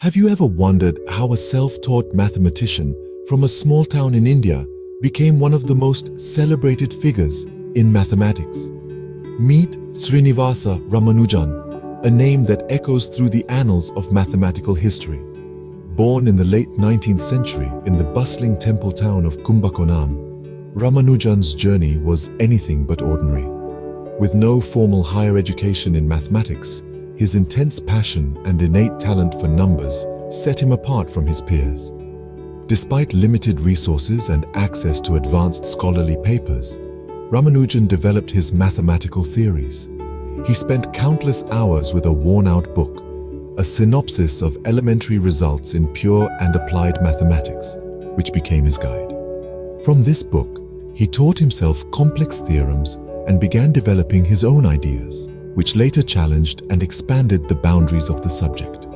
Have you ever wondered how a self-taught mathematician from a small town in India became one of the most celebrated figures in mathematics? Meet Srinivasa Ramanujan, a name that echoes through the annals of mathematical history. Born in the late 19th century in the bustling temple town of Kumbakonam, Ramanujan's journey was anything but ordinary. With no formal higher education in mathematics, his intense passion and innate talent for numbers set him apart from his peers. Despite limited resources and access to advanced scholarly papers, Ramanujan developed his mathematical theories. He spent countless hours with a worn-out book, a synopsis of elementary results in pure and applied mathematics, which became his guide. From this book, he taught himself complex theorems and began developing his own ideas, which later challenged and expanded the boundaries of the subject.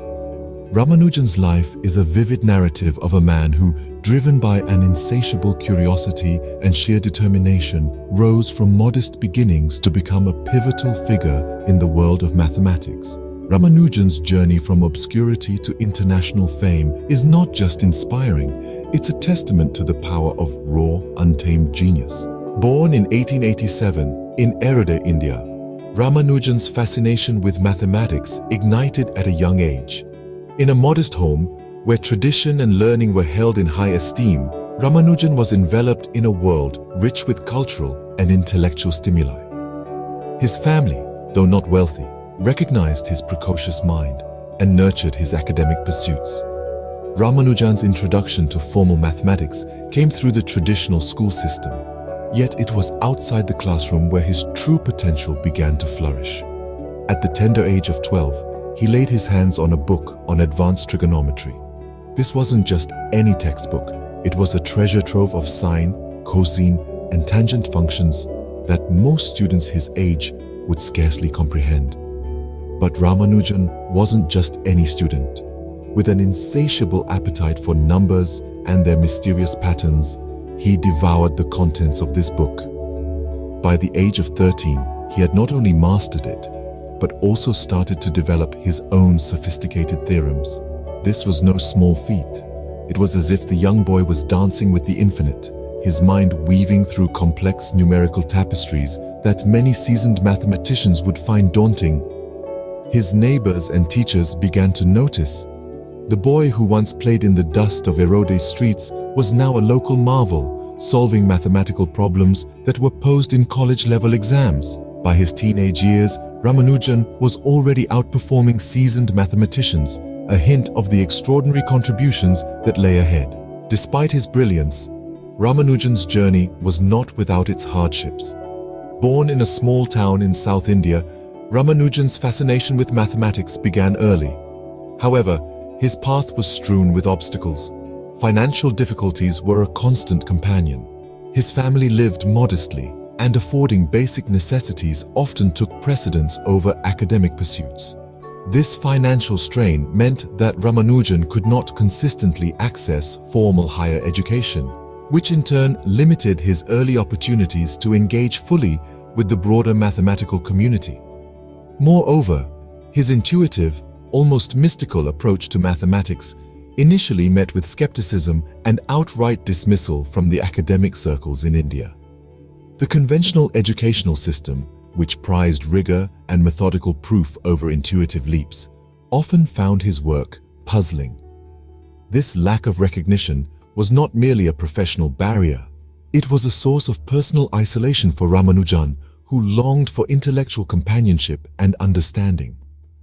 Ramanujan's life is a vivid narrative of a man who, driven by an insatiable curiosity and sheer determination, rose from modest beginnings to become a pivotal figure in the world of mathematics. Ramanujan's journey from obscurity to international fame is not just inspiring, it's a testament to the power of raw, untamed genius. Born in 1887 in Erode, India, Ramanujan's fascination with mathematics ignited at a young age. In a modest home, where tradition and learning were held in high esteem, Ramanujan was enveloped in a world rich with cultural and intellectual stimuli. His family, though not wealthy, recognized his precocious mind and nurtured his academic pursuits. Ramanujan's introduction to formal mathematics came through the traditional school system. Yet it was outside the classroom where his true potential began to flourish. At the tender age of 12, he laid his hands on a book on advanced trigonometry. This wasn't just any textbook. It was a treasure trove of sine, cosine, and tangent functions that most students his age would scarcely comprehend. But Ramanujan wasn't just any student. With an insatiable appetite for numbers and their mysterious patterns, he devoured the contents of this book. By the age of 13, he had not only mastered it, but also started to develop his own sophisticated theorems. This was no small feat. It was as if the young boy was dancing with the infinite, his mind weaving through complex numerical tapestries that many seasoned mathematicians would find daunting. His neighbors and teachers began to notice. The boy who once played in the dust of Erode streets was now a local marvel, solving mathematical problems that were posed in college-level exams. By his teenage years, Ramanujan was already outperforming seasoned mathematicians, a hint of the extraordinary contributions that lay ahead. Despite his brilliance, Ramanujan's journey was not without its hardships. Born in a small town in South India, Ramanujan's fascination with mathematics began early. However, his path was strewn with obstacles. Financial difficulties were a constant companion. His family lived modestly, and affording basic necessities often took precedence over academic pursuits. This financial strain meant that Ramanujan could not consistently access formal higher education, which in turn limited his early opportunities to engage fully with the broader mathematical community. Moreover, his intuitive, almost mystical approach to mathematics initially met with skepticism and outright dismissal from the academic circles in India. The conventional educational system, which prized rigor and methodical proof over intuitive leaps, often found his work puzzling. This lack of recognition was not merely a professional barrier. It was a source of personal isolation for Ramanujan, who longed for intellectual companionship and understanding.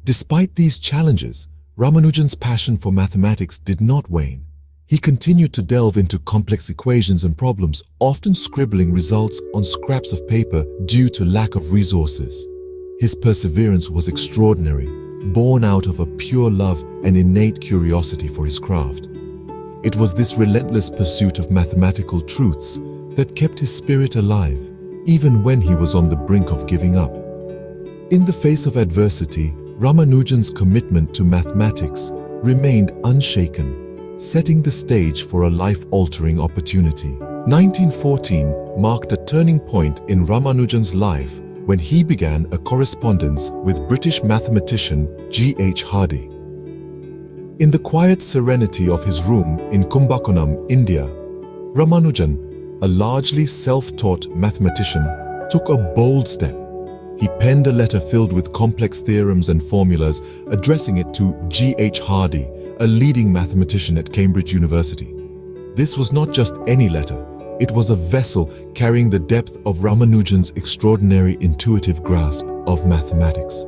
Despite these challenges, Ramanujan's passion for mathematics did not wane. He continued to delve into complex equations and problems, often scribbling results on scraps of paper due to lack of resources. His perseverance was extraordinary, born out of a pure love and innate curiosity for his craft. It was this relentless pursuit of mathematical truths that kept his spirit alive, even when he was on the brink of giving up. In the face of adversity, Ramanujan's commitment to mathematics remained unshaken, setting the stage for a life-altering opportunity. 1914 marked a turning point in Ramanujan's life when he began a correspondence with British mathematician G.H. Hardy. In the quiet serenity of his room in Kumbakonam, India, Ramanujan, a largely self-taught mathematician, took a bold step. He penned a letter filled with complex theorems and formulas, addressing it to G.H. Hardy, a leading mathematician at Cambridge University. This was not just any letter. It was a vessel carrying the depth of Ramanujan's extraordinary intuitive grasp of mathematics.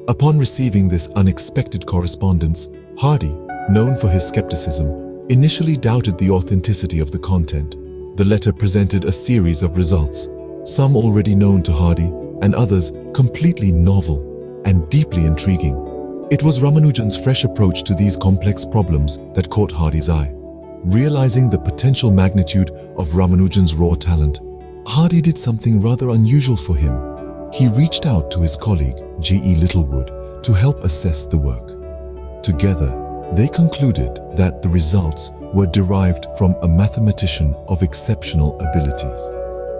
Upon receiving this unexpected correspondence, Hardy, known for his skepticism, initially doubted the authenticity of the content. The letter presented a series of results, some already known to Hardy, and others completely novel and deeply intriguing. It was Ramanujan's fresh approach to these complex problems that caught Hardy's eye. Realizing the potential magnitude of Ramanujan's raw talent, Hardy did something rather unusual for him. He reached out to his colleague, G.E. Littlewood, to help assess the work. Together, they concluded that the results were derived from a mathematician of exceptional abilities.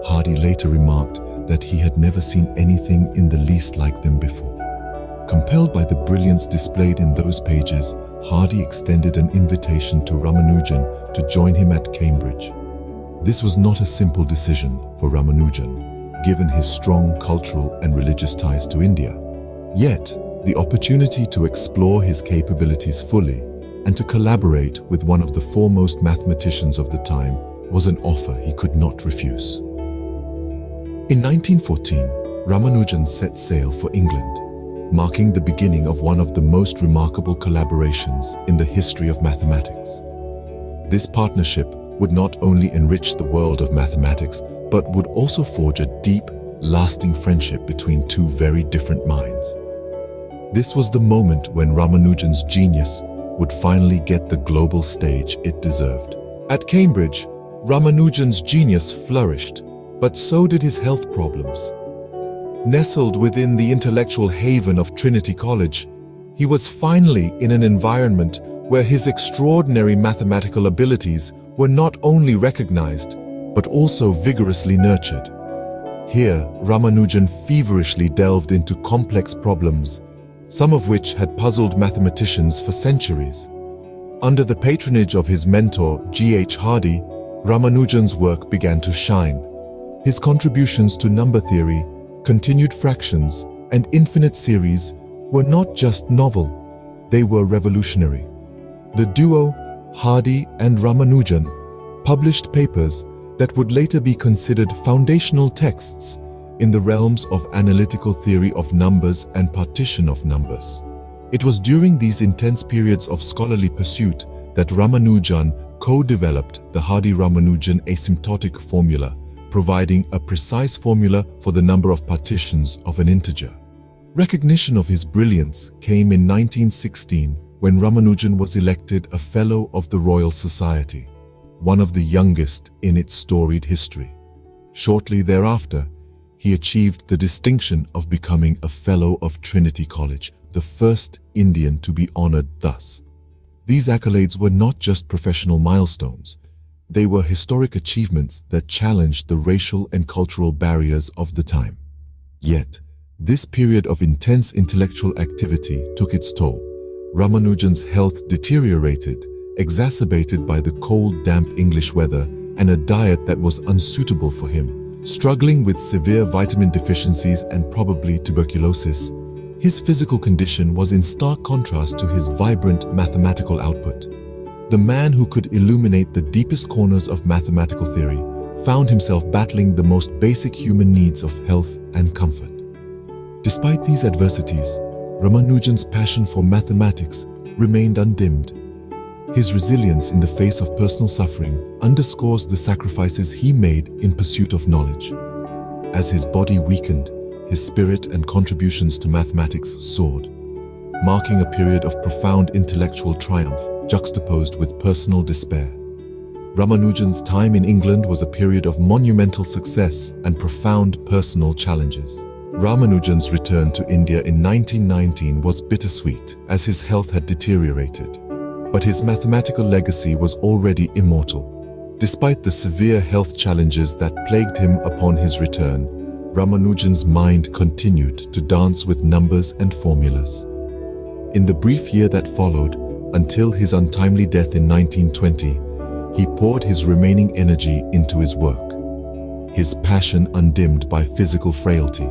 Hardy later remarked that he had never seen anything in the least like them before. Compelled by the brilliance displayed in those pages, Hardy extended an invitation to Ramanujan to join him at Cambridge. This was not a simple decision for Ramanujan, given his strong cultural and religious ties to India. Yet, the opportunity to explore his capabilities fully and to collaborate with one of the foremost mathematicians of the time was an offer he could not refuse. In 1914, Ramanujan set sail for England, marking the beginning of one of the most remarkable collaborations in the history of mathematics. This partnership would not only enrich the world of mathematics, but would also forge a deep, lasting friendship between two very different minds. This was the moment when Ramanujan's genius would finally get the global stage it deserved. At Cambridge, Ramanujan's genius flourished, but so did his health problems. Nestled within the intellectual haven of Trinity College, he was finally in an environment where his extraordinary mathematical abilities were not only recognized, but also vigorously nurtured. Here, Ramanujan feverishly delved into complex problems, some of which had puzzled mathematicians for centuries. Under the patronage of his mentor, G.H. Hardy, Ramanujan's work began to shine. His contributions to number theory, continued fractions, and infinite series were not just novel, they were revolutionary. The duo, Hardy and Ramanujan, published papers that would later be considered foundational texts in the realms of analytical theory of numbers and partition of numbers. It was during these intense periods of scholarly pursuit that Ramanujan co-developed the Hardy-Ramanujan asymptotic formula, providing a precise formula for the number of partitions of an integer. Recognition of his brilliance came in 1916 when Ramanujan was elected a Fellow of the Royal Society, one of the youngest in its storied history. Shortly thereafter, he achieved the distinction of becoming a Fellow of Trinity College, the first Indian to be honored thus. These accolades were not just professional milestones. They were historic achievements that challenged the racial and cultural barriers of the time. Yet, this period of intense intellectual activity took its toll. Ramanujan's health deteriorated, exacerbated by the cold, damp English weather and a diet that was unsuitable for him. Struggling with severe vitamin deficiencies and probably tuberculosis, his physical condition was in stark contrast to his vibrant mathematical output. The man who could illuminate the deepest corners of mathematical theory found himself battling the most basic human needs of health and comfort. Despite these adversities, Ramanujan's passion for mathematics remained undimmed. His resilience in the face of personal suffering underscores the sacrifices he made in pursuit of knowledge. As his body weakened, his spirit and contributions to mathematics soared, marking a period of profound intellectual triumph juxtaposed with personal despair. Ramanujan's time in England was a period of monumental success and profound personal challenges. Ramanujan's return to India in 1919 was bittersweet as his health had deteriorated, but his mathematical legacy was already immortal. Despite the severe health challenges that plagued him upon his return, Ramanujan's mind continued to dance with numbers and formulas. In the brief year that followed, Until his untimely death in 1920, he poured his remaining energy into his work, his passion undimmed by physical frailty.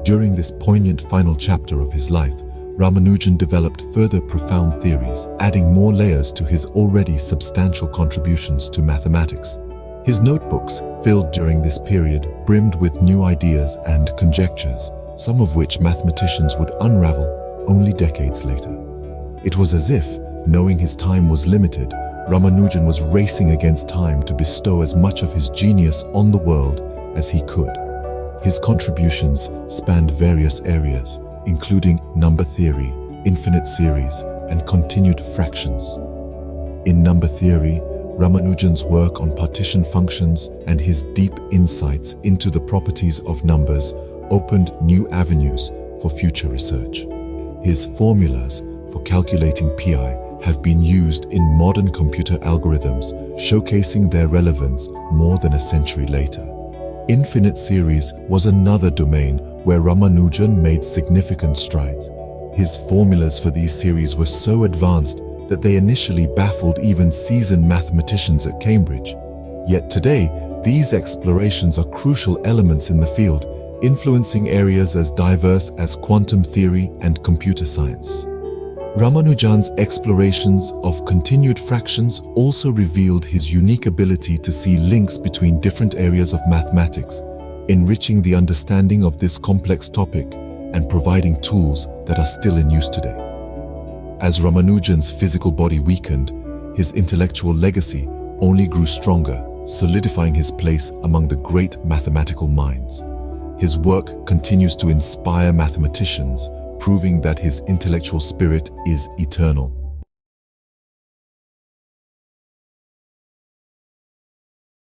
During this poignant final chapter of his life, Ramanujan developed further profound theories, adding more layers to his already substantial contributions to mathematics. His notebooks, filled during this period, brimmed with new ideas and conjectures, some of which mathematicians would unravel only decades later. It was as if, knowing his time was limited, Ramanujan was racing against time to bestow as much of his genius on the world as he could. His contributions spanned various areas, including number theory, infinite series, and continued fractions. In number theory, Ramanujan's work on partition functions and his deep insights into the properties of numbers opened new avenues for future research. His formulas for calculating pi have been used in modern computer algorithms, showcasing their relevance more than a century later. Infinite series was another domain where Ramanujan made significant strides. His formulas for these series were so advanced that they initially baffled even seasoned mathematicians at Cambridge. Yet today, these explorations are crucial elements in the field, influencing areas as diverse as quantum theory and computer science. Ramanujan's explorations of continued fractions also revealed his unique ability to see links between different areas of mathematics, enriching the understanding of this complex topic and providing tools that are still in use today. As Ramanujan's physical body weakened, his intellectual legacy only grew stronger, solidifying his place among the great mathematical minds. His work continues to inspire mathematicians, proving that his intellectual spirit is eternal.